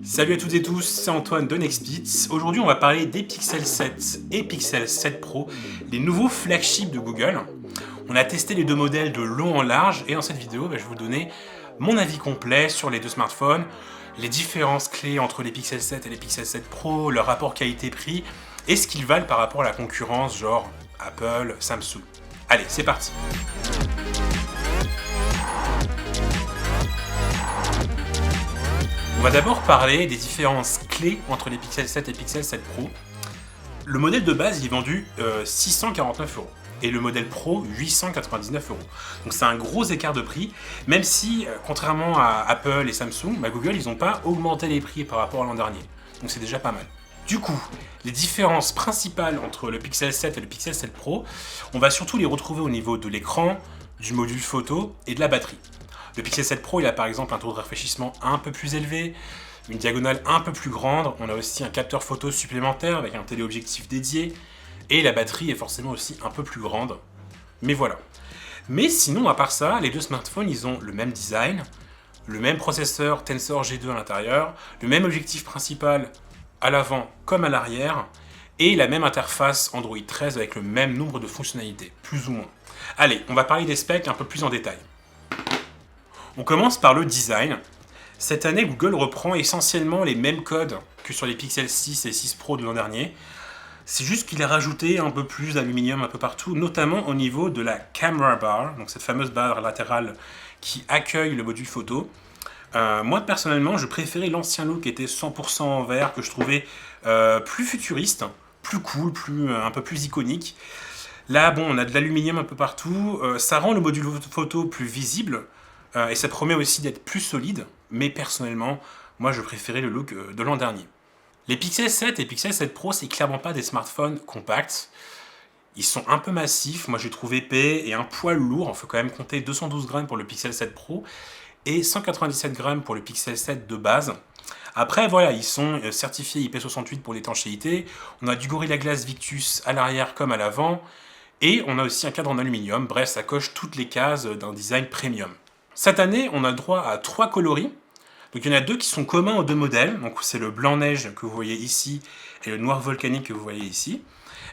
Salut à toutes et tous, c'est Antoine de NextBeats. Aujourd'hui, on va parler des Pixel 7 et Pixel 7 Pro, les nouveaux flagships de Google. On a testé les deux modèles de long en large et dans cette vidéo, je vais vous donner mon avis complet sur les deux smartphones, les différences clés entre les Pixel 7 et les Pixel 7 Pro, leur rapport qualité-prix et ce qu'ils valent par rapport à la concurrence genre Apple, Samsung. Allez, c'est parti. On va d'abord parler des différences clés entre les Pixel 7 et Pixel 7 Pro. Le modèle de base il est vendu 649 € et le modèle Pro 899 €. Donc c'est un gros écart de prix, même si contrairement à Apple et Samsung, Google ils n'ont pas augmenté les prix par rapport à l'an dernier. Donc c'est déjà pas mal. Du coup, les différences principales entre le Pixel 7 et le Pixel 7 Pro, on va surtout les retrouver au niveau de l'écran, du module photo et de la batterie. Le Pixel 7 Pro, il a par exemple un taux de rafraîchissement un peu plus élevé, une diagonale un peu plus grande, on a aussi un capteur photo supplémentaire avec un téléobjectif dédié, et la batterie est forcément aussi un peu plus grande. Mais voilà. Mais sinon, à part ça, les deux smartphones, ils ont le même design, le même processeur Tensor G2 à l'intérieur, le même objectif principal à l'avant comme à l'arrière, et la même interface Android 13 avec le même nombre de fonctionnalités, plus ou moins. Allez, on va parler des specs un peu plus en détail. On commence par le design. Cette année, Google reprend essentiellement les mêmes codes que sur les Pixel 6 et 6 Pro de l'an dernier. C'est juste qu'il a rajouté un peu plus d'aluminium un peu partout, notamment au niveau de la camera bar, donc cette fameuse barre latérale qui accueille le module photo. Moi, personnellement, je préférais l'ancien look qui était 100% en verre, que je trouvais plus futuriste, plus cool, un peu plus iconique. Là, bon, on a de l'aluminium un peu partout, ça rend le module photo plus visible, et ça promet aussi d'être plus solide, mais personnellement, moi je préférais le look de l'an dernier. Les Pixel 7 et Pixel 7 Pro, c'est clairement pas des smartphones compacts. Ils sont un peu massifs, moi j'ai trouvé épais et un poil lourd. Il faut quand même compter 212 grammes pour le Pixel 7 Pro et 197 grammes pour le Pixel 7 de base. Après, voilà, ils sont certifiés IP68 pour l'étanchéité. On a du Gorilla Glass Victus à l'arrière comme à l'avant. Et on a aussi un cadre en aluminium. Bref, ça coche toutes les cases d'un design premium. Cette année, on a le droit à 3 coloris. Donc il y en a 2 qui sont communs aux deux modèles. Donc c'est le blanc neige que vous voyez ici et le noir volcanique que vous voyez ici.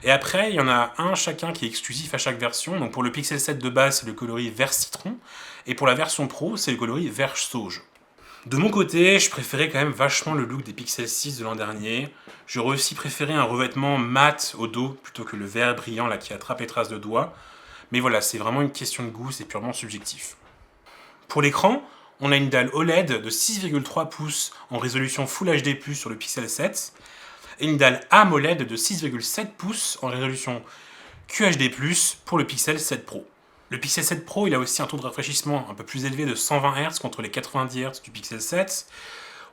Et après, il y en a un chacun qui est exclusif à chaque version. Donc pour le Pixel 7 de base, c'est le coloris vert citron. Et pour la version Pro, c'est le coloris vert sauge. De mon côté, je préférais quand même vachement le look des Pixel 6 de l'an dernier. J'aurais aussi préféré un revêtement mat au dos plutôt que le vert brillant là qui attrape les traces de doigts. Mais voilà, c'est vraiment une question de goût, c'est purement subjectif. Pour l'écran, on a une dalle OLED de 6,3 pouces en résolution Full HD+, sur le Pixel 7, et une dalle AMOLED de 6,7 pouces en résolution QHD+, pour le Pixel 7 Pro. Le Pixel 7 Pro, il a aussi un taux de rafraîchissement un peu plus élevé de 120 Hz contre les 90 Hz du Pixel 7.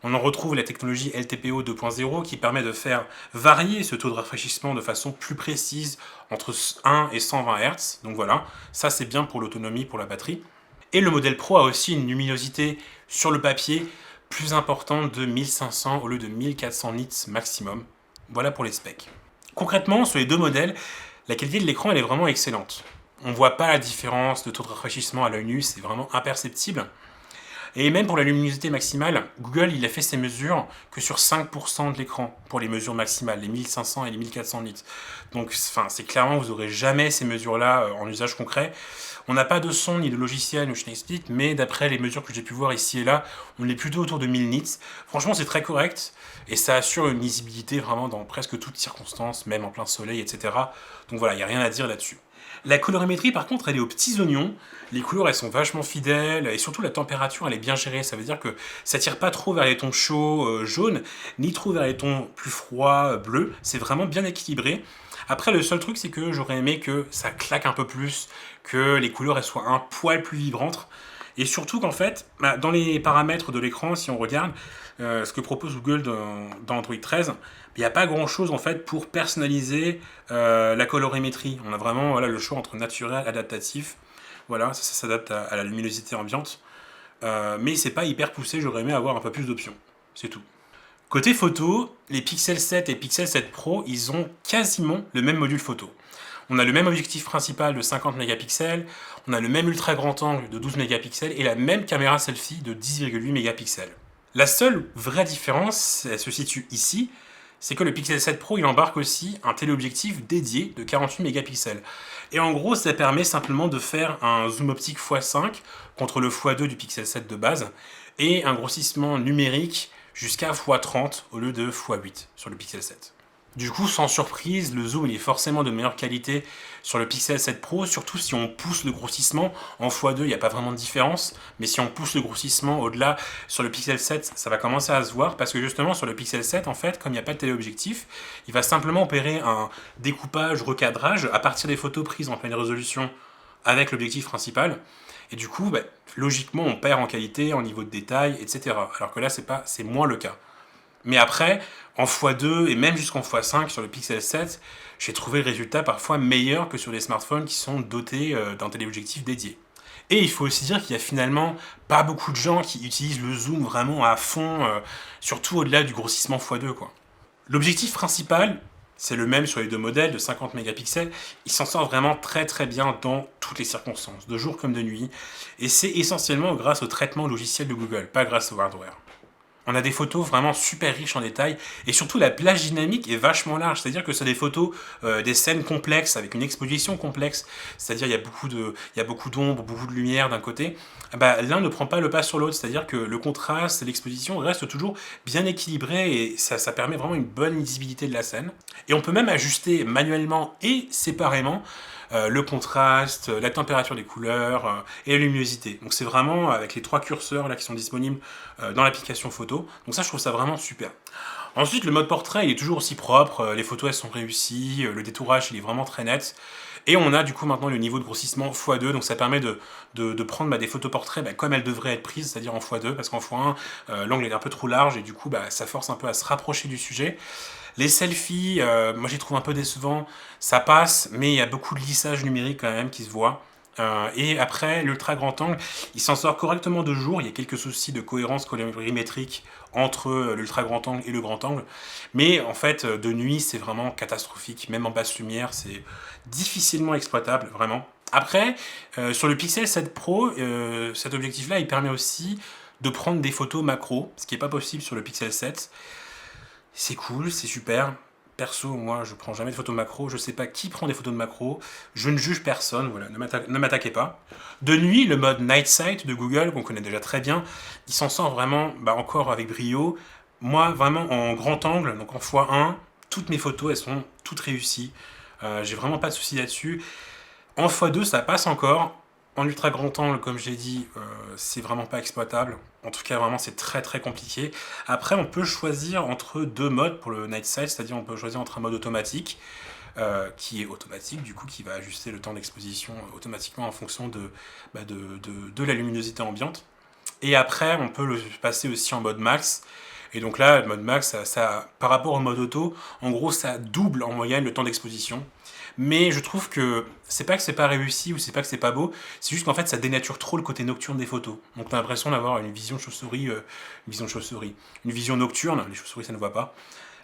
On en retrouve la technologie LTPO 2.0 qui permet de faire varier ce taux de rafraîchissement de façon plus précise entre 1 et 120 Hz. Donc voilà, ça c'est bien pour l'autonomie, pour la batterie. Et le modèle Pro a aussi une luminosité sur le papier plus importante de 1500 au lieu de 1400 nits maximum. Voilà pour les specs. Concrètement, sur les deux modèles, la qualité de l'écran elle est vraiment excellente. On ne voit pas la différence de taux de rafraîchissement à l'œil nu, c'est vraiment imperceptible. Et même pour la luminosité maximale, Google il a fait ses mesures que sur 5% de l'écran pour les mesures maximales, les 1500 et les 1400 nits. Donc c'est clairement, vous n'aurez jamais ces mesures-là en usage concret. On n'a pas de son ni de logiciel ou Explique, mais d'après les mesures que j'ai pu voir ici et là, on est plutôt autour de 1000 nits. Franchement, c'est très correct et ça assure une lisibilité vraiment dans presque toutes circonstances, même en plein soleil, etc. Donc voilà, il n'y a rien à dire là-dessus. La colorimétrie, par contre, elle est aux petits oignons. Les couleurs, elles sont vachement fidèles et surtout la température, elle est bien gérée. Ça veut dire que ça tire pas trop vers les tons chauds jaunes, ni trop vers les tons plus froids bleus. C'est vraiment bien équilibré. Après, le seul truc, c'est que j'aurais aimé que ça claque un peu plus, que les couleurs elles soient un poil plus vibrantes. Et surtout qu'en fait, dans les paramètres de l'écran, si on regarde ce que propose Google dans Android 13, il n'y a pas grand chose en fait pour personnaliser la colorimétrie. On a vraiment voilà, le choix entre naturel et adaptatif. Voilà, ça s'adapte à la luminosité ambiante. Mais c'est pas hyper poussé, j'aurais aimé avoir un peu plus d'options. C'est tout. Côté photo, les Pixel 7 et Pixel 7 Pro, ils ont quasiment le même module photo. On a le même objectif principal de 50 mégapixels, on a le même ultra grand angle de 12 mégapixels et la même caméra selfie de 10,8 mégapixels. La seule vraie différence, elle se situe ici, c'est que le Pixel 7 Pro, il embarque aussi un téléobjectif dédié de 48 mégapixels. Et en gros, ça permet simplement de faire un zoom optique x5 contre le x2 du Pixel 7 de base, et un grossissement numérique jusqu'à x30 au lieu de x8 sur le Pixel 7. Du coup, sans surprise, le zoom il est forcément de meilleure qualité sur le Pixel 7 Pro, surtout si on pousse le grossissement. En x2, il n'y a pas vraiment de différence, mais si on pousse le grossissement au-delà sur le Pixel 7, ça va commencer à se voir, parce que justement sur le Pixel 7, en fait, comme il n'y a pas de téléobjectif, il va simplement opérer un découpage, recadrage à partir des photos prises en pleine résolution avec l'objectif principal. Et du coup, logiquement, on perd en qualité, en niveau de détail, etc. Alors que là, c'est moins le cas. Mais après, en x2 et même jusqu'en x5 sur le Pixel 7, j'ai trouvé le résultat parfois meilleur que sur les smartphones qui sont dotés d'un téléobjectif dédié. Et il faut aussi dire qu'il y a finalement pas beaucoup de gens qui utilisent le zoom vraiment à fond, surtout au-delà du grossissement x2, quoi. L'objectif principal, c'est le même sur les deux modèles de 50 mégapixels. Il s'en sort vraiment très très bien dans toutes les circonstances, de jour comme de nuit. Et c'est essentiellement grâce au traitement logiciel de Google, pas grâce au hardware. On a des photos vraiment super riches en détails et surtout la plage dynamique est vachement large, c'est-à-dire que c'est des photos, des scènes complexes avec une exposition complexe, c'est-à-dire il y a beaucoup d'ombre, beaucoup de lumière d'un côté. L'un ne prend pas le pas sur l'autre, c'est-à-dire que le contraste et l'exposition restent toujours bien équilibrés et ça permet vraiment une bonne lisibilité de la scène. Et on peut même ajuster manuellement et séparément le contraste, la température des couleurs et la luminosité. Donc c'est vraiment avec les trois curseurs là qui sont disponibles dans l'application photo. Donc ça, je trouve ça vraiment super. Ensuite, le mode portrait, il est toujours aussi propre, les photos elles sont réussies, le détourage il est vraiment très net. Et on a du coup maintenant le niveau de grossissement x2, donc ça permet de prendre des photos portraits comme elles devraient être prises, c'est-à-dire en x2, parce qu'en x1, l'angle est un peu trop large et du coup ça force un peu à se rapprocher du sujet. Les selfies, moi j'y trouve un peu décevant, ça passe, mais il y a beaucoup de lissage numérique quand même qui se voit. Et après, l'ultra grand angle, il s'en sort correctement de jour. Il y a quelques soucis de cohérence colorimétrique entre l'ultra grand angle et le grand angle. Mais en fait, de nuit, c'est vraiment catastrophique. Même en basse lumière, c'est difficilement exploitable, vraiment. Après, sur le Pixel 7 Pro, cet objectif-là, il permet aussi de prendre des photos macro, ce qui n'est pas possible sur le Pixel 7. C'est cool, c'est super. Perso, moi, je prends jamais de photos macro. Je sais pas qui prend des photos de macro. Je ne juge personne. Voilà, ne m'attaquez pas. De nuit, le mode Night Sight de Google, qu'on connaît déjà très bien, il s'en sort vraiment, encore avec brio. Moi, vraiment en grand angle, donc en x1, toutes mes photos, elles sont toutes réussies. J'ai vraiment pas de soucis là-dessus. En x2, ça passe encore. En ultra grand angle, comme j'ai dit, c'est vraiment pas exploitable. En tout cas, vraiment, c'est très très compliqué. Après, on peut choisir entre deux modes pour le night sight, c'est-à-dire on peut choisir entre un mode automatique, qui est automatique, du coup, qui va ajuster le temps d'exposition automatiquement en fonction de la luminosité ambiante. Et après, on peut le passer aussi en mode max. Et donc là, le mode max, par rapport au mode auto, en gros, ça double en moyenne le temps d'exposition. Mais je trouve que c'est pas réussi ou c'est pas que c'est pas beau, c'est juste qu'en fait ça dénature trop le côté nocturne des photos. Donc t'as l'impression d'avoir une vision chauve-souris, une vision nocturne, les chauves-souris ça ne voit pas.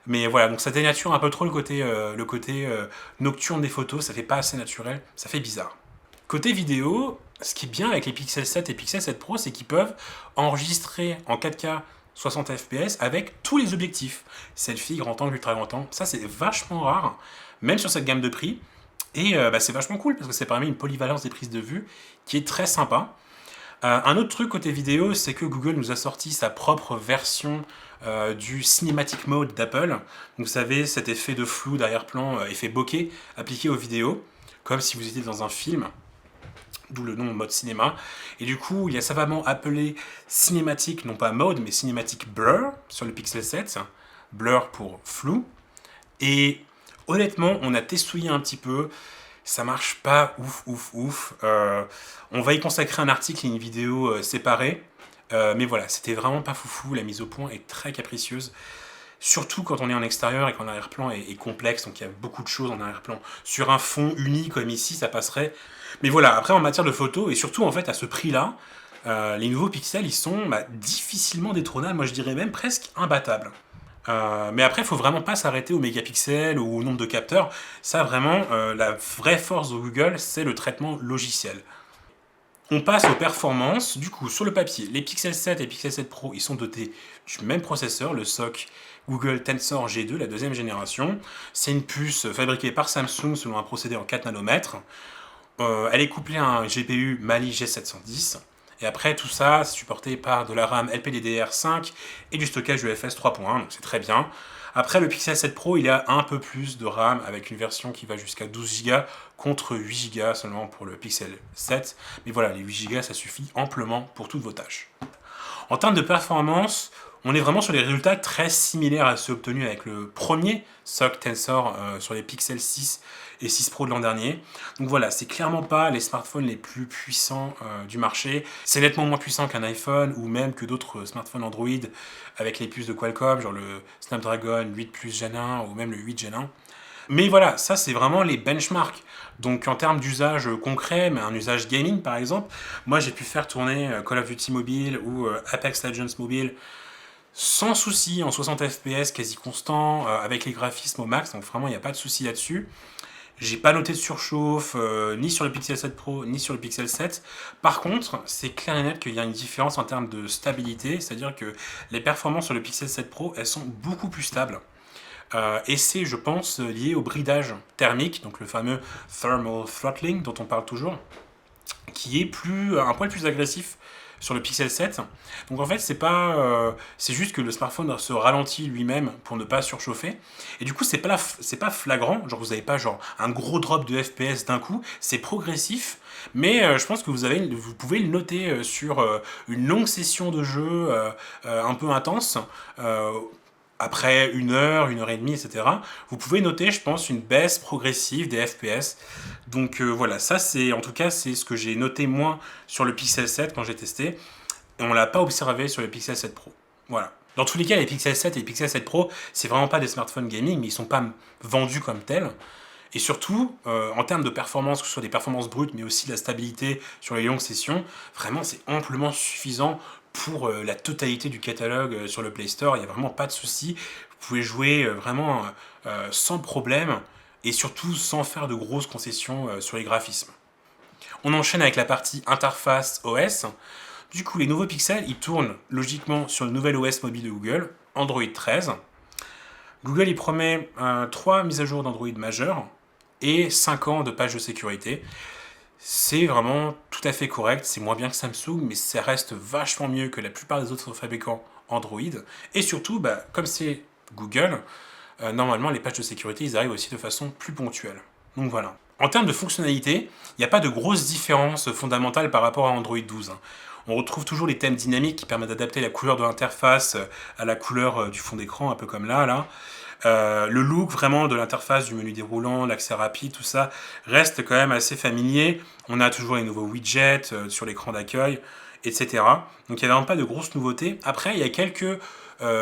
Mais voilà, donc ça dénature un peu trop le côté nocturne des photos, ça fait pas assez naturel, ça fait bizarre. Côté vidéo, ce qui est bien avec les Pixel 7 et Pixel 7 Pro, c'est qu'ils peuvent enregistrer en 4K 60 fps avec tous les objectifs. Selfie, grand angle, ultra grand angle, ça c'est vachement rare, même sur cette gamme de prix. Et c'est vachement cool parce que ça permet une polyvalence des prises de vue qui est très sympa. Un autre truc côté vidéo, c'est que Google nous a sorti sa propre version du Cinematic Mode d'Apple. Donc, vous savez, cet effet de flou d'arrière-plan, effet bokeh appliqué aux vidéos, comme si vous étiez dans un film, d'où le nom mode cinéma. Et du coup, il a savamment appelé Cinematic, non pas Mode, mais Cinematic Blur sur le Pixel 7. Blur pour flou. Et honnêtement, on a testouillé un petit peu. Ça marche pas ouf. On va y consacrer un article et une vidéo séparée. Mais voilà, c'était vraiment pas foufou. La mise au point est très capricieuse. Surtout quand on est en extérieur et quand l'arrière-plan est complexe, donc il y a beaucoup de choses en arrière-plan. Sur un fond uni comme ici, ça passerait. Mais voilà, après en matière de photo, et surtout en fait à ce prix-là, les nouveaux pixels, ils sont difficilement détrônables, moi je dirais même presque imbattables. Mais après, il faut vraiment pas s'arrêter aux mégapixels ou au nombre de capteurs. Ça, vraiment, la vraie force de Google, c'est le traitement logiciel. On passe aux performances. Du coup, sur le papier, les Pixel 7 et Pixel 7 Pro, ils sont dotés du même processeur, le SoC Google Tensor G2, la deuxième génération. C'est une puce fabriquée par Samsung selon un procédé en 4 nanomètres. Elle est couplée à un GPU Mali G710. Et après, tout ça, c'est supporté par de la RAM LPDDR5 et du stockage UFS 3.1, donc c'est très bien. Après, le Pixel 7 Pro, il a un peu plus de RAM avec une version qui va jusqu'à 12 Go contre 8 Go seulement pour le Pixel 7. Mais voilà, les 8 Go, ça suffit amplement pour toutes vos tâches. En termes de performance, on est vraiment sur des résultats très similaires à ceux obtenus avec le premier SoC Tensor sur les Pixel 6 et 6 Pro de l'an dernier. Donc voilà, c'est clairement pas les smartphones les plus puissants du marché. C'est nettement moins puissant qu'un iPhone ou même que d'autres smartphones Android avec les puces de Qualcomm, genre le Snapdragon 8 Plus Gen 1 ou même le 8 Gen 1. Mais voilà, ça c'est vraiment les benchmarks. Donc en termes d'usage concret, mais un usage gaming par exemple, moi j'ai pu faire tourner Call of Duty Mobile ou Apex Legends Mobile sans souci, en 60 fps quasi constant, avec les graphismes au max, donc vraiment il n'y a pas de souci là-dessus. J'ai pas noté de surchauffe, ni sur le Pixel 7 Pro, ni sur le Pixel 7. Par contre, c'est clair et net qu'il y a une différence en termes de stabilité, c'est-à-dire que les performances sur le Pixel 7 Pro, elles sont beaucoup plus stables. Et c'est, je pense, lié au bridage thermique, donc le fameux thermal throttling dont on parle toujours, qui est un poil plus agressif sur le Pixel 7. Donc en fait, c'est juste que le smartphone se ralentit lui-même pour ne pas surchauffer. Et du coup, c'est pas flagrant. Genre, vous n'avez pas genre un gros drop de FPS d'un coup. C'est progressif. Mais je pense que vous pouvez le noter sur une longue session de jeu un peu intense. Après 1 heure et demie, etc., vous pouvez noter, je pense, une baisse progressive des FPS. Donc voilà, ça en tout cas, c'est ce que j'ai noté moins sur le Pixel 7 quand j'ai testé. Et on l'a pas observé sur le Pixel 7 Pro. Voilà. Dans tous les cas, les Pixel 7 et les Pixel 7 Pro, c'est vraiment pas des smartphones gaming, mais ils sont pas vendus comme tels. Et surtout, en termes de performance, que ce soit des performances brutes, mais aussi la stabilité sur les longues sessions, vraiment c'est amplement suffisant pour la totalité du catalogue sur le Play Store. Il n'y a vraiment pas de souci. Vous pouvez jouer vraiment sans problème et surtout sans faire de grosses concessions sur les graphismes. On enchaîne avec la partie interface OS. Du coup, les nouveaux pixels, ils tournent logiquement sur le nouvel OS mobile de Google, Android 13. Google, il promet 3 mises à jour d'Android majeures et 5 ans de patch de sécurité. C'est vraiment tout à fait correct, c'est moins bien que Samsung, mais ça reste vachement mieux que la plupart des autres fabricants Android. Et surtout, comme c'est Google, normalement les patchs de sécurité, ils arrivent aussi de façon plus ponctuelle. Donc voilà. En termes de fonctionnalité, il n'y a pas de grosse différence fondamentale par rapport à Android 12. On retrouve toujours les thèmes dynamiques qui permettent d'adapter la couleur de l'interface à la couleur du fond d'écran, un peu comme là. Le look vraiment de l'interface, du menu déroulant, l'accès rapide, tout ça reste quand même assez familier. On a toujours les nouveaux widgets sur l'écran d'accueil, etc. Donc il n'y a vraiment pas de grosses nouveautés. Après, il y a quelques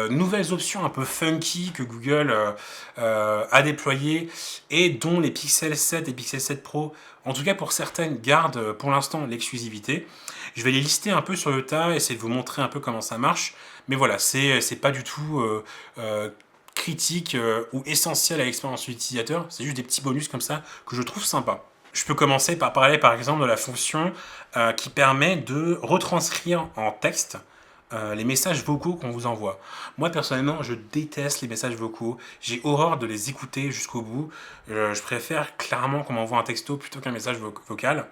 nouvelles options un peu funky que Google a déployées et dont les Pixel 7 et Pixel 7 Pro, en tout cas pour certaines, gardent pour l'instant l'exclusivité. Je vais les lister un peu sur le tas, essayer de vous montrer un peu comment ça marche. Mais voilà, c'est pas du tout critique ou essentiel à l'expérience utilisateur. C'est juste des petits bonus comme ça que je trouve sympa. Je peux commencer par parler par exemple de la fonction qui permet de retranscrire en texte les messages vocaux qu'on vous envoie. Moi personnellement, je déteste les messages vocaux. J'ai horreur de les écouter jusqu'au bout. Je préfère clairement qu'on m'envoie un texto plutôt qu'un message vocal.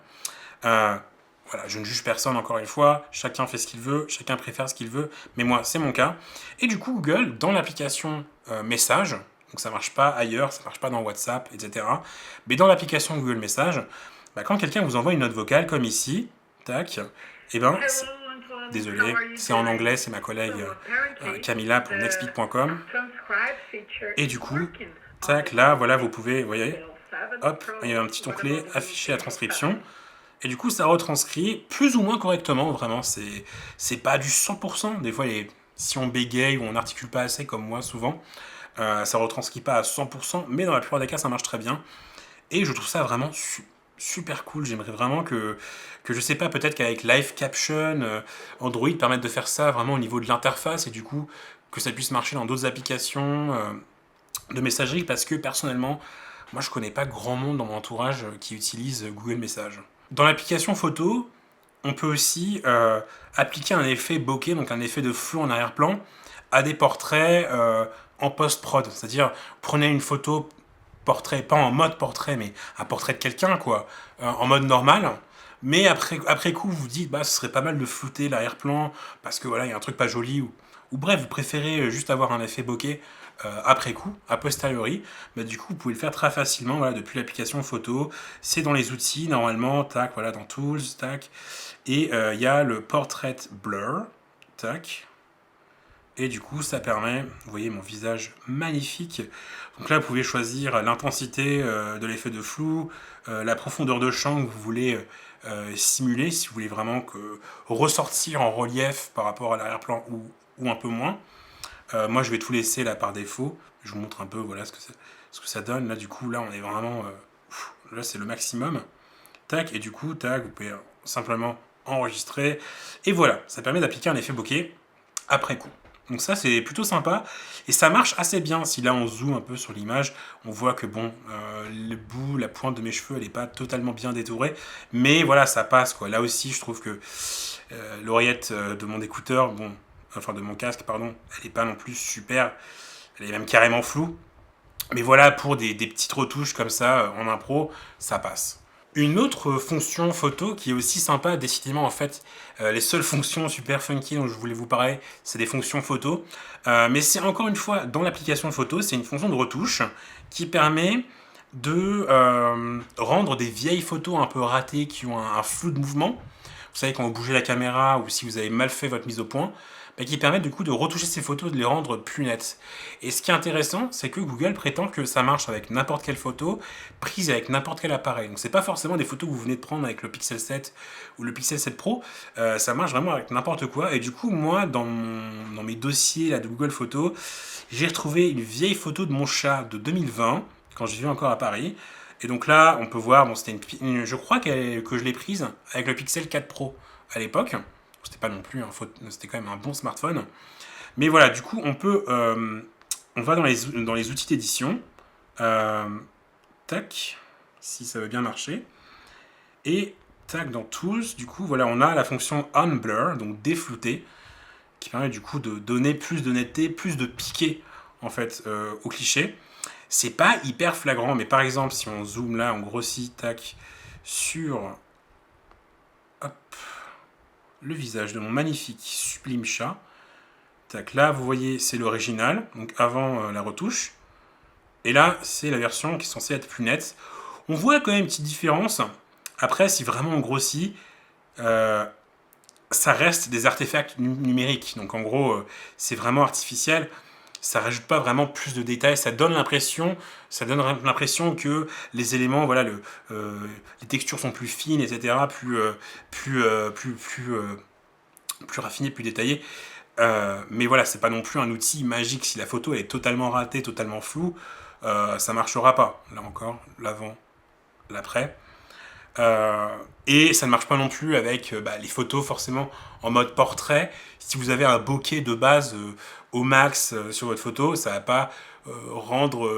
Voilà, je ne juge personne encore une fois, chacun fait ce qu'il veut, chacun préfère ce qu'il veut, mais moi c'est mon cas. Et du coup Google, dans l'application Message, donc ça marche pas ailleurs, ça marche pas dans WhatsApp, etc. Mais dans l'application Google Message, quand quelqu'un vous envoie une note vocale comme ici, tac, et désolé, c'est en anglais, c'est ma collègue Camilla pour nextpeak.com. Et du coup, tac, là, voilà, vous pouvez, vous voyez, hop, il y a un petit onglet afficher la transcription. Et du coup, ça retranscrit plus ou moins correctement, vraiment. C'est pas du 100%. Des fois, si on bégaye ou on n'articule pas assez, comme moi souvent, ça retranscrit pas à 100%, mais dans la plupart des cas, ça marche très bien. Et je trouve ça vraiment super cool. J'aimerais vraiment que je sais pas, peut-être qu'avec Live Caption, Android permette de faire ça vraiment au niveau de l'interface et du coup, que ça puisse marcher dans d'autres applications de messagerie, parce que personnellement, moi, je connais pas grand monde dans mon entourage qui utilise Google Messages. Dans l'application photo, on peut aussi appliquer un effet bokeh, donc un effet de flou en arrière-plan, à des portraits en post-prod. C'est-à-dire, prenez une photo portrait, pas en mode portrait, mais un portrait de quelqu'un, quoi, en mode normal. Mais après coup, vous vous dites, bah, ce serait pas mal de flouter l'arrière-plan, parce que voilà, il y a un truc pas joli, ou bref, vous préférez juste avoir un effet bokeh après coup, a posteriori, bah, du coup, vous pouvez le faire très facilement, voilà, depuis l'application photo. C'est dans les outils, normalement, tac, voilà, dans Tools, tac. Et il y a le Portrait Blur, tac. Et du coup, ça permet, vous voyez mon visage magnifique. Donc là, vous pouvez choisir l'intensité de l'effet de flou, la profondeur de champ que vous voulez simuler, si vous voulez vraiment ressortir en relief par rapport à l'arrière-plan ou un peu moins. Moi, je vais tout laisser là par défaut. Je vous montre un peu voilà, ce que ça donne. Là, du coup, là, on est vraiment... là, c'est le maximum. Tac, et du coup, tac, vous pouvez simplement enregistrer. Et voilà, ça permet d'appliquer un effet bokeh après coup. Donc ça, c'est plutôt sympa. Et ça marche assez bien. Si là, on zoome un peu sur l'image, on voit que bon, le bout, la pointe de mes cheveux, elle n'est pas totalement bien détourée. Mais voilà, ça passe, quoi. Là aussi, je trouve que l'oreillette de mon écouteur, bon, enfin de mon casque, pardon, elle n'est pas non plus super. Elle est même carrément floue. Mais voilà, pour des petites retouches comme ça, en impro, ça passe. Une autre fonction photo qui est aussi sympa, décidément en fait, les seules fonctions super funky dont je voulais vous parler, c'est des fonctions photo. Mais c'est encore une fois, dans l'application photo, c'est une fonction de retouche qui permet de rendre des vieilles photos un peu ratées qui ont un flou de mouvement. Vous savez, quand vous bougez la caméra ou si vous avez mal fait votre mise au point, bah, qui permettent du coup de retoucher ces photos, de les rendre plus nettes. Et ce qui est intéressant, c'est que Google prétend que ça marche avec n'importe quelle photo, prise avec n'importe quel appareil. Donc c'est pas forcément des photos que vous venez de prendre avec le Pixel 7 ou le Pixel 7 Pro, ça marche vraiment avec n'importe quoi. Et du coup, moi, dans mes dossiers là, de Google Photos, j'ai retrouvé une vieille photo de mon chat de 2020, quand je vivais encore à Paris. Et donc là, on peut voir, bon, c'était je crois que je l'ai prise avec le Pixel 4 Pro à l'époque. C'était pas non plus c'était quand même un bon smartphone. Mais voilà, du coup, on va dans les outils d'édition. Tac, si ça veut bien marcher. Et tac, dans Tools, du coup, voilà, on a la fonction Unblur, donc déflouter, qui permet du coup de donner plus de netteté, plus de piqué, en fait, au cliché. C'est pas hyper flagrant, mais par exemple, si on zoome là, on grossit, tac, sur... Hop, le visage de mon magnifique sublime chat. Tac, là, vous voyez, c'est l'original, donc avant la retouche. Et là, c'est la version qui est censée être plus nette. On voit quand même une petite différence. Après, si vraiment on grossit, ça reste des artefacts numériques. Donc en gros, c'est vraiment artificiel. Ça rajoute pas vraiment plus de détails. Ça donne l'impression que les éléments, voilà, les textures sont plus fines, etc., plus raffinées, plus détaillées. Mais voilà, c'est pas non plus un outil magique. Si la photo elle est totalement ratée, totalement floue, ça marchera pas. Là encore, l'avant, l'après. Et ça ne marche pas non plus avec les photos forcément en mode portrait. Si vous avez un bokeh de base au max sur votre photo, ça va pas rendre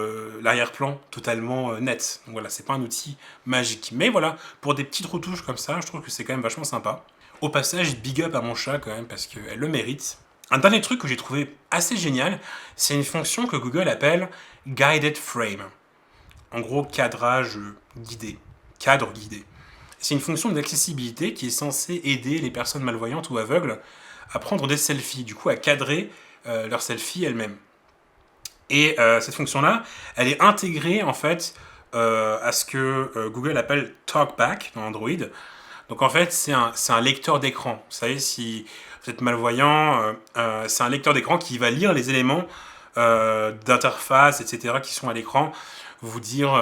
l'arrière-plan totalement net. Donc voilà, c'est pas un outil magique. Mais voilà, pour des petites retouches comme ça, je trouve que c'est quand même vachement sympa. Au passage, big up à mon chat quand même parce qu'elle le mérite. Un dernier truc que j'ai trouvé assez génial, c'est une fonction que Google appelle Guided Frame. En gros, cadrage guidé. Cadre guidé. C'est une fonction d'accessibilité qui est censée aider les personnes malvoyantes ou aveugles à prendre des selfies, du coup à cadrer leurs selfies elles-mêmes. Et cette fonction-là, elle est intégrée en fait à ce que Google appelle TalkBack dans Android. Donc en fait, c'est un lecteur d'écran. Vous savez, si vous êtes malvoyant, c'est un lecteur d'écran qui va lire les éléments d'interface, etc., qui sont à l'écran, vous dire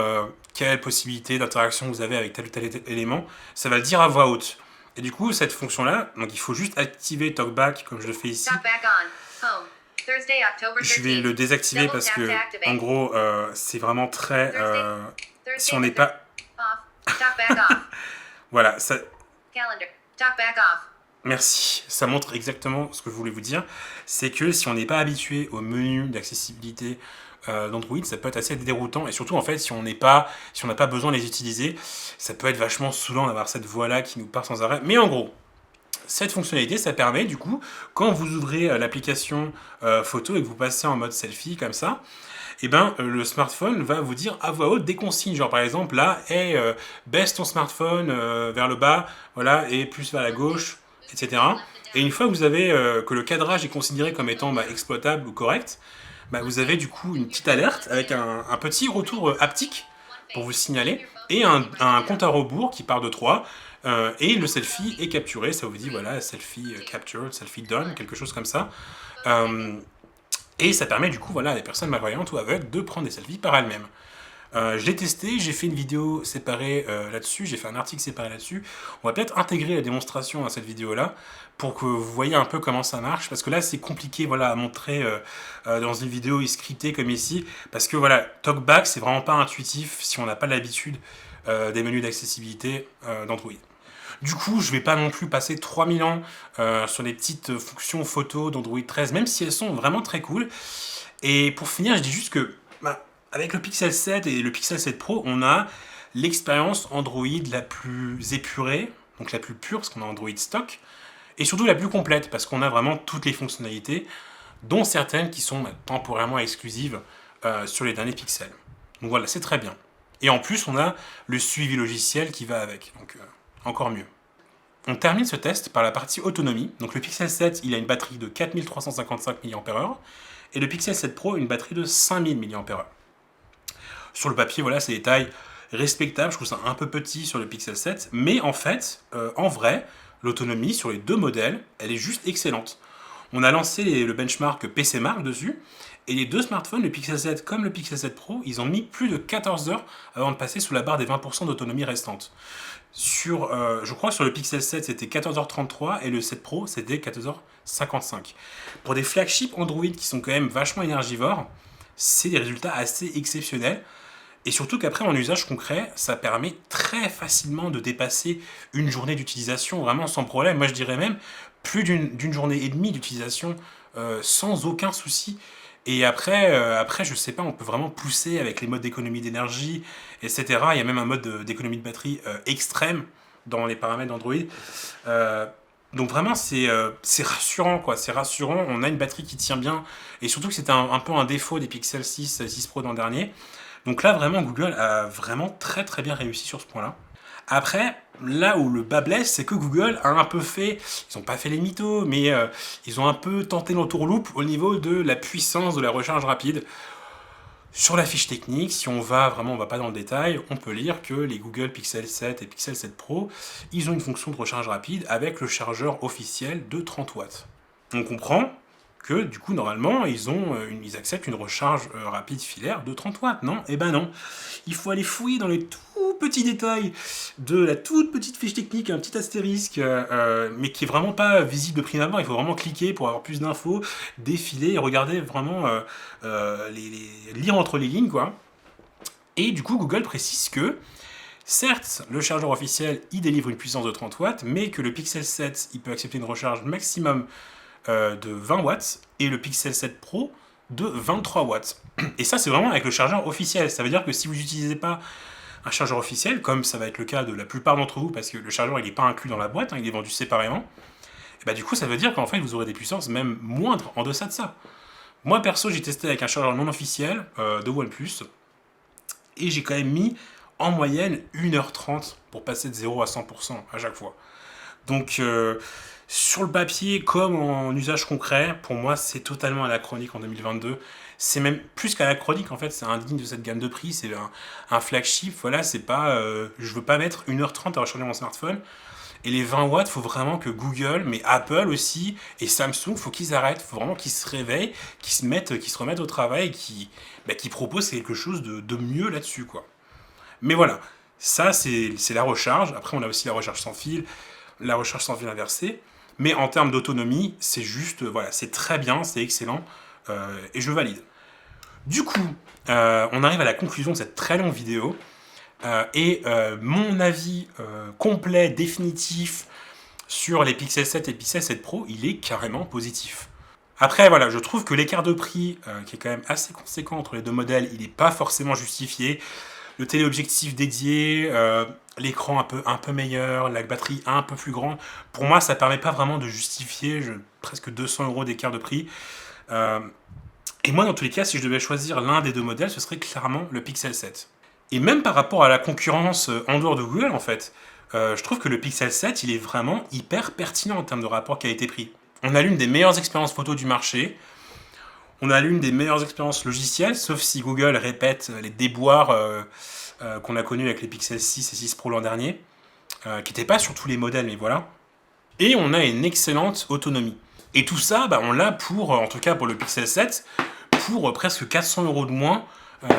quelle possibilité d'interaction vous avez avec tel ou tel élément. Ça va le dire à voix haute. Et du coup, cette fonction-là, donc il faut juste activer TalkBack, comme je le fais ici. Je vais le désactiver parce que, en gros, c'est vraiment très... si on n'est pas... Voilà, ça... Merci, ça montre exactement ce que je voulais vous dire. C'est que si on n'est pas habitué au menu d'accessibilité d'Android, ça peut être assez déroutant. Et surtout, en fait, si on n'a pas besoin de les utiliser, ça peut être vachement saoulant d'avoir cette voix-là qui nous part sans arrêt. Mais en gros, cette fonctionnalité, ça permet du coup, quand vous ouvrez l'application photo et que vous passez en mode selfie comme ça, et ben le smartphone va vous dire à voix haute des consignes, genre par exemple là, hey, baisse ton smartphone vers le bas, voilà, et plus vers la gauche, etc. Et une fois que vous avez que le cadrage est considéré comme étant exploitable ou correct, vous avez du coup une petite alerte avec un petit retour haptique pour vous signaler et un compte à rebours qui part de 3 et le selfie est capturé, ça vous dit voilà, selfie captured, selfie done, quelque chose comme ça. Et ça permet du coup voilà, à des personnes malvoyantes ou aveugles de prendre des selfies par elles-mêmes. Je l'ai testé, j'ai fait une vidéo séparée là-dessus, j'ai fait un article séparé là-dessus. On va peut-être intégrer la démonstration à cette vidéo-là pour que vous voyez un peu comment ça marche, parce que là c'est compliqué voilà, à montrer dans une vidéo scriptée comme ici, parce que voilà, TalkBack c'est vraiment pas intuitif si on n'a pas l'habitude des menus d'accessibilité d'Android. Du coup, je vais pas non plus passer 3000 ans sur les petites fonctions photo d'Android 13, même si elles sont vraiment très cool. Et pour finir, je dis juste que avec le Pixel 7 et le Pixel 7 Pro, on a l'expérience Android la plus épurée, donc la plus pure, parce qu'on a Android stock, et surtout la plus complète, parce qu'on a vraiment toutes les fonctionnalités, dont certaines qui sont temporairement exclusives sur les derniers Pixels. Donc voilà, c'est très bien. Et en plus, on a le suivi logiciel qui va avec, donc encore mieux. On termine ce test par la partie autonomie. Donc le Pixel 7, il a une batterie de 4355 mAh, et le Pixel 7 Pro, une batterie de 5000 mAh. Sur le papier, voilà, c'est des tailles respectables. Je trouve ça un peu petit sur le Pixel 7. Mais en fait, en vrai, l'autonomie sur les deux modèles, elle est juste excellente. On a lancé le benchmark PCMark dessus. Et les deux smartphones, le Pixel 7 comme le Pixel 7 Pro, ils ont mis plus de 14 heures avant de passer sous la barre des 20% d'autonomie restante. Je crois que sur le Pixel 7, c'était 14h33 et le 7 Pro, c'était 14h55. Pour des flagships Android qui sont quand même vachement énergivores, c'est des résultats assez exceptionnels. Et surtout qu'après, en usage concret, ça permet très facilement de dépasser une journée d'utilisation vraiment sans problème. Moi, je dirais même plus d'une journée et demie d'utilisation sans aucun souci. Et après, je sais pas, on peut vraiment pousser avec les modes d'économie d'énergie, etc. Il y a même un mode d'économie de batterie extrême dans les paramètres d'Android. Donc vraiment, c'est rassurant, quoi. C'est rassurant, on a une batterie qui tient bien. Et surtout que c'était un peu un défaut des Pixel 6, 6 Pro l'an dernier. Donc là, vraiment, Google a vraiment très très bien réussi sur ce point-là. Après, là où le bas blesse, c'est que Google a un peu fait, ils n'ont pas fait les mythos, mais ils ont un peu tenté l'entourloupe au niveau de la puissance de la recharge rapide. Sur la fiche technique, si on va pas dans le détail, on peut lire que les Google Pixel 7 et Pixel 7 Pro, ils ont une fonction de recharge rapide avec le chargeur officiel de 30 watts. On comprend que du coup normalement ils acceptent une recharge rapide filaire de 30 watts, non? Eh ben non, il faut aller fouiller dans les tout petits détails de la toute petite fiche technique, un petit astérisque, mais qui est vraiment pas visible de prime abord, il faut vraiment cliquer pour avoir plus d'infos, défiler et regarder vraiment, lire entre les lignes quoi. Et du coup Google précise que certes, le chargeur officiel, il délivre une puissance de 30 watts, mais que le Pixel 7, il peut accepter une recharge maximum de 20 watts et le Pixel 7 Pro de 23 watts. Et ça, c'est vraiment avec le chargeur officiel. Ça veut dire que si vous n'utilisez pas un chargeur officiel, comme ça va être le cas de la plupart d'entre vous, parce que le chargeur, il n'est pas inclus dans la boîte, il est vendu séparément, et du coup, ça veut dire qu'en fait, vous aurez des puissances même moindres en deçà de ça. Moi, perso, j'ai testé avec un chargeur non officiel de OnePlus, et j'ai quand même mis en moyenne 1h30 pour passer de 0 à 100% à chaque fois. Donc, sur le papier, comme en usage concret, pour moi, c'est totalement anachronique en 2022. C'est même plus qu'anachronique, en fait, c'est indigne de cette gamme de prix. C'est un flagship, voilà, c'est pas... je veux pas mettre 1h30 à recharger mon smartphone. Et les 20 watts, il faut vraiment que Google, mais Apple aussi, et Samsung, faut qu'ils arrêtent. Il faut vraiment qu'ils se réveillent, qu'ils se remettent au travail, qu'ils proposent quelque chose de mieux là-dessus, quoi. Mais voilà, ça, c'est la recharge. Après, on a aussi la recharge sans fil, la recharge sans fil inversée. Mais en termes d'autonomie, c'est juste, voilà, c'est très bien, c'est excellent, et je valide. Du coup, on arrive à la conclusion de cette très longue vidéo, et mon avis complet, définitif, sur les Pixel 7 et Pixel 7 Pro, il est carrément positif. Après, voilà, je trouve que l'écart de prix, qui est quand même assez conséquent entre les deux modèles, il n'est pas forcément justifié. le téléobjectif dédié, l'écran un peu meilleur, la batterie un peu plus grande. Pour moi, ça permet pas vraiment de justifier presque 200 € d'écart de prix. Et moi, dans tous les cas, si je devais choisir l'un des deux modèles, ce serait clairement le Pixel 7. Et même par rapport à la concurrence en dehors de Google, en fait, je trouve que le Pixel 7, il est vraiment hyper pertinent en termes de rapport qualité-prix. On a l'une des meilleures expériences photo du marché. On a l'une des meilleures expériences logicielles, sauf si Google répète les déboires qu'on a connus avec les Pixel 6 et 6 Pro l'an dernier, qui n'étaient pas sur tous les modèles, mais voilà. Et on a une excellente autonomie. Et tout ça, on l'a pour, en tout cas pour le Pixel 7, pour presque 400 € de moins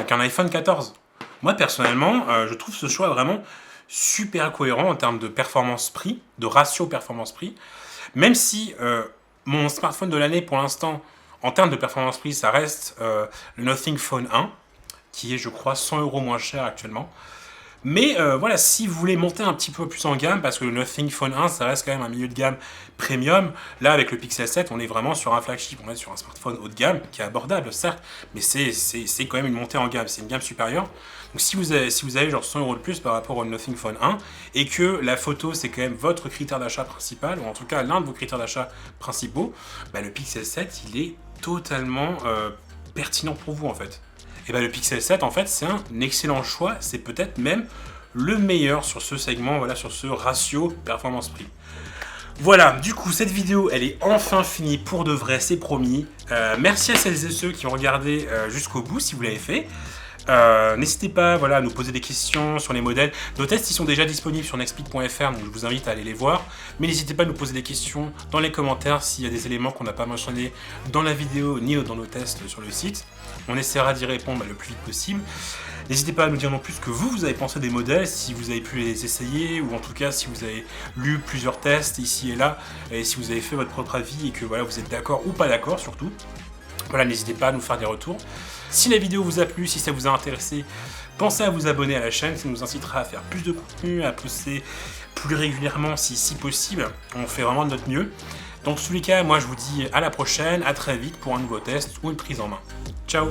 qu'un iPhone 14. Moi, personnellement, je trouve ce choix vraiment super cohérent en termes de performance-prix, de ratio performance-prix, même si mon smartphone de l'année, pour l'instant, en termes de performance-prix, ça reste le Nothing Phone 1, qui est, je crois, 100 € moins cher actuellement. Mais voilà, si vous voulez monter un petit peu plus en gamme, parce que le Nothing Phone 1, ça reste quand même un milieu de gamme premium, là, avec le Pixel 7, on est vraiment sur un flagship, on est sur un smartphone haut de gamme, qui est abordable, certes, mais c'est quand même une montée en gamme, c'est une gamme supérieure. Donc si vous avez genre 100 € de plus par rapport au Nothing Phone 1, et que la photo, c'est quand même votre critère d'achat principal, ou en tout cas l'un de vos critères d'achat principaux, le Pixel 7, il est totalement pertinent pour vous, en fait. Et le Pixel 7, en fait, c'est un excellent choix. C'est peut-être même le meilleur sur ce segment, voilà, sur ce ratio performance-prix. Voilà, du coup, cette vidéo, elle est enfin finie pour de vrai, c'est promis. Merci à celles et ceux qui ont regardé jusqu'au bout, si vous l'avez fait. N'hésitez pas à nous poser des questions sur les modèles. Nos tests ils sont déjà disponibles sur nextpeed.fr, donc je vous invite à aller les voir. Mais n'hésitez pas à nous poser des questions dans les commentaires s'il y a des éléments qu'on n'a pas mentionnés dans la vidéo ni dans nos tests sur le site. On essaiera d'y répondre le plus vite possible. N'hésitez pas à nous dire non plus ce que vous avez pensé des modèles, si vous avez pu les essayer, ou en tout cas si vous avez lu plusieurs tests ici et là, et si vous avez fait votre propre avis et que vous êtes d'accord ou pas d'accord surtout. Voilà, n'hésitez pas à nous faire des retours. Si la vidéo vous a plu, si ça vous a intéressé, pensez à vous abonner à la chaîne, ça nous incitera à faire plus de contenu, à poster plus régulièrement si possible. On fait vraiment de notre mieux. Dans tous les cas, moi je vous dis à la prochaine, à très vite pour un nouveau test ou une prise en main. Ciao!